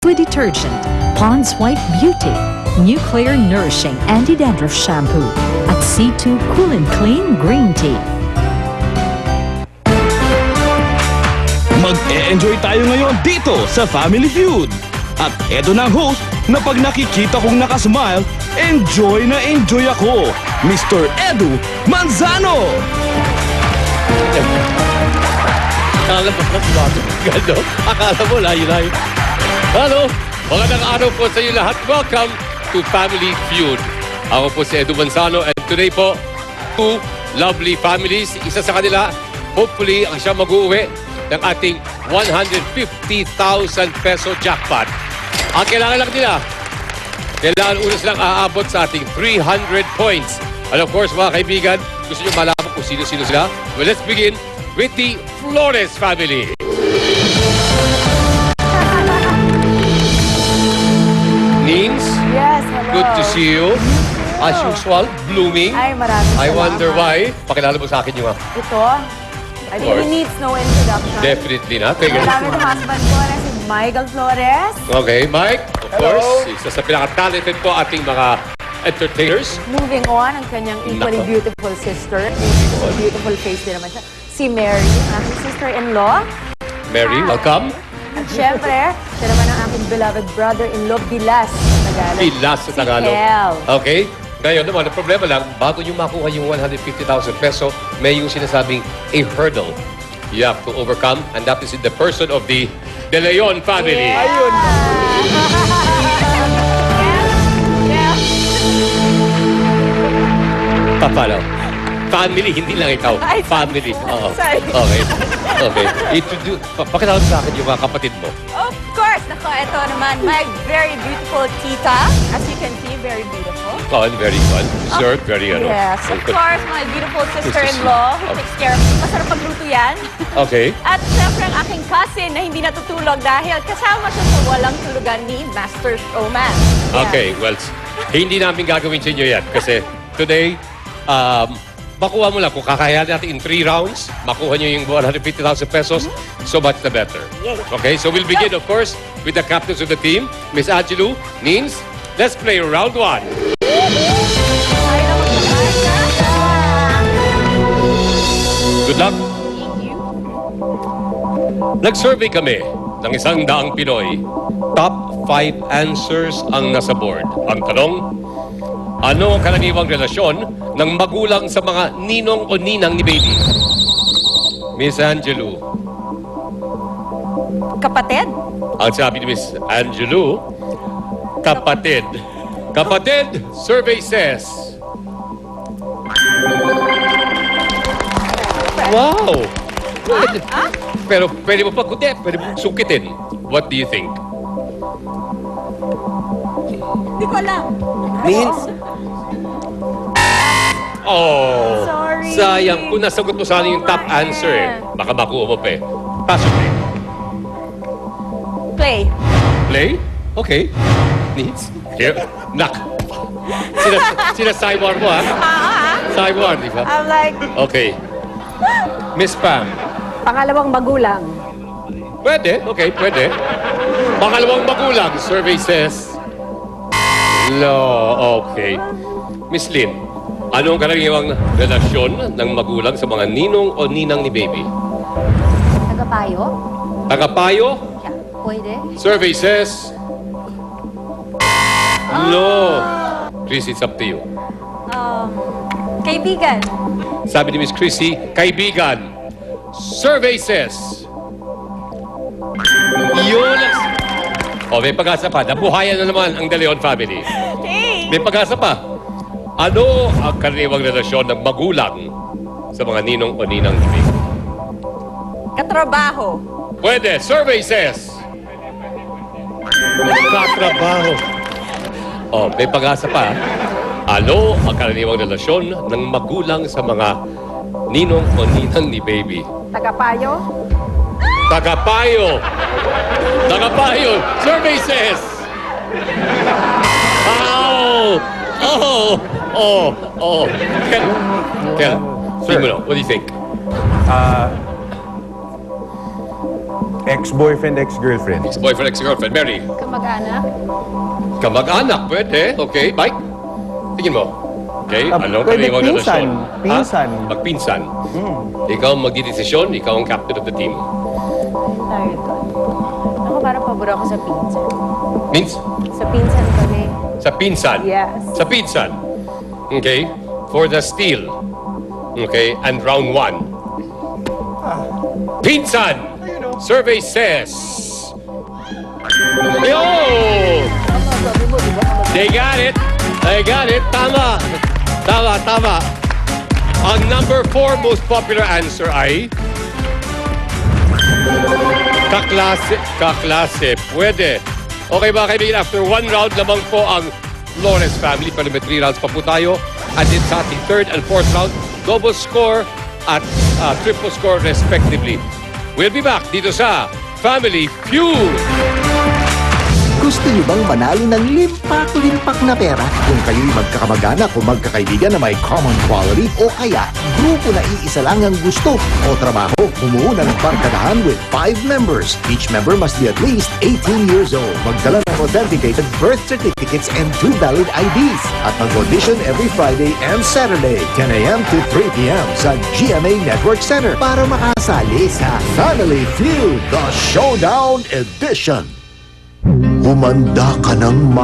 With detergent, Pond's White Beauty, Nuclear Nourishing Anti-Dandruff Shampoo, at C2 Cool and Clean Green Tea. Mag-e-enjoy tayo ngayon dito sa Family Feud. At eto na ang host na pag nakikita kong nakasmile, enjoy na enjoy ako, Mr. Edu Manzano! Akala mo, layo-layo. Hello! Magandang araw po sa inyo lahat. Welcome to Family Feud. Ako po si Edu Manzano and today po, two lovely families. Isa sa kanila, hopefully, ang siya mag-uwi ng ating 150,000 peso jackpot. Ang kailangan lang nila, kailangan una silang aabot sa ating 300 points. And of course, mga kaibigan, gusto nyo malaman kung sino-sino sila? Well, let's begin with the Flores family. Nins, Yes, hello. good to see you. As usual, blooming. Ay, maraming I wonder salamat. why. Pakilala mo sa akin yung Ito, I think course. he needs no introduction. definitely na. Thank you. Marami ng husband ko na si Michael Flores. Okay, Mike, of course. Isa sa pinaka-talented po ating mga entertainers. Moving on, ang kanyang equally Nako. beautiful sister. Beautiful face din naman siya. Si Mary, ang aking sister-in-law. Mary, welcome. At syempre, siya naman ang aking beloved brother-in-law, Bilas sa Tagalog. Pilas sa Tagalog. Si Kel. Okay. Ngayon naman, ang problema lang, bago nyo makuha yung 150,000 peso, may yung sinasabing a hurdle you have to overcome, and that is in the person of the De Leon family. Yeah. Ayun. Paano? Family, hindi lang ikaw. Ay, Family. Oo. sorry. Okay. Okay. Pakilala sa akin yung mga kapatid mo. Of course! Nako, ito naman, my very beautiful tita. As you can see, very beautiful. Oh, very fun. Dessert, very ano. Yes, of Good. course, my beautiful sister-in-law who takes care of me. Masarap magluto yan. Okay. At syempre, ang aking cousin na hindi natutulog dahil kasama siya sa walang tulugan ni Master Showman. Yeah. Okay, well, hindi namin gagawin sa inyo yan kasi today, makuha mo lang kung kakayanin natin in 3 rounds, makuha nyo yung 150,000 pesos, so much the better. Yay. Okay, so we'll begin, of course, with the captains of the team, Miss Angelou, Nins. Let's play round 1. Ay, naku, Good luck. thank you. Nag-survey kami ng 100 Pinoy. Top 5 answers ang nasa board. Ang tanong, ano ang karaniwang relasyon ng magulang sa mga ninong o ninang ni baby? Miss Angelou. Kapatid? Ang sabi ni Miss Angelou, kapatid. Kapatid, survey says. Wow! Pero pwede mo pa kundi, pwede mo sungkitin. What do you think? Hindi ko alam. Nins? Oh, Sorry. sayang. Kung nasagot mo sana yung top answer eh. Baka makuha mo pa eh. Pass or play? Play. Play? Okay. Needs? Here. Knock. Sinasayawar mo ha? Sayawar, di ba? I'm like, Okay. Miss Pam. pangalawang magulang. Pwede. Okay, pwede. Pangalawang magulang. Survey says. No. Okay. Miss Lynn. Anong karaniwang relasyon ng magulang sa mga ninong o ninang ni baby? Tagapayo? Tagapayo? Yeah, pwede. Survey says. No. Chris, it's up to you. Kaibigan. Sabi ni Miss Chrissy, kaibigan. Survey says. Yun. Oh, may pag-asa pa. Nabuhayan na naman ang De Leon family. Hey! May pag-asa pa. Ano ang karaniwang relasyon ng magulang sa mga ninong o ninang ni baby? Katrabaho. Pwede. Survey says. Katrabaho. Oh, may pag-asa pa. Ano ang karaniwang relasyon ng magulang sa mga ninong o ninang ni baby? Tagapayo. Tagapayo. Tagapayo. Survey says. Oh! Oh! Oh! Oh! Kel, Sir. what do you think? Ex-boyfriend, ex-girlfriend. Ex-boyfriend, ex-girlfriend. Mary. Kamag-anak? Kamag-anak, pwede. Okay, Mike. Tingin mo. Okay, anong pwede karaniwang pinsan. relasyon? Pinsan. Ha? Magpinsan. Ikaw ang magdidesisyon, ikaw ang captain of the team. Tayo doon. Ako parang pabor ako sa pinsan. Means? Sa pinsan kami. Sa pinsan. Yes. Sa pinsan. Okay, for the steal. Okay, and round 1. Pinsan! Survey says... Yo! They got it! They got it! Tama! Tama, tama! Ang number 4 most popular answer ay... Kaklase. Kaklase. Pwede. Okay ba kaibigan, after 1 round lamang po ang Flores family. Pero may 3 rounds pa po tayo. At din sa ating 3rd and 4th round, double score at triple score respectively. We'll be back dito sa Family Feud. Gusto niyo bang manalo ng limpak-limpak na pera? Kung kayo'y magkakamag-anak o magkakaibigan na may common quality o kaya grupo na iisa lang ang gusto o trabaho, bumuo ng barkadahan with 5 members. Each member must be at least 18 years old. Magdala ng authenticated birth certificates and 2 valid IDs. At mag-audition every Friday and Saturday, 10 a.m. to 3 p.m. sa GMA Network Center para makasali sa Family Feud, the Showdown Edition. Humanda ka ng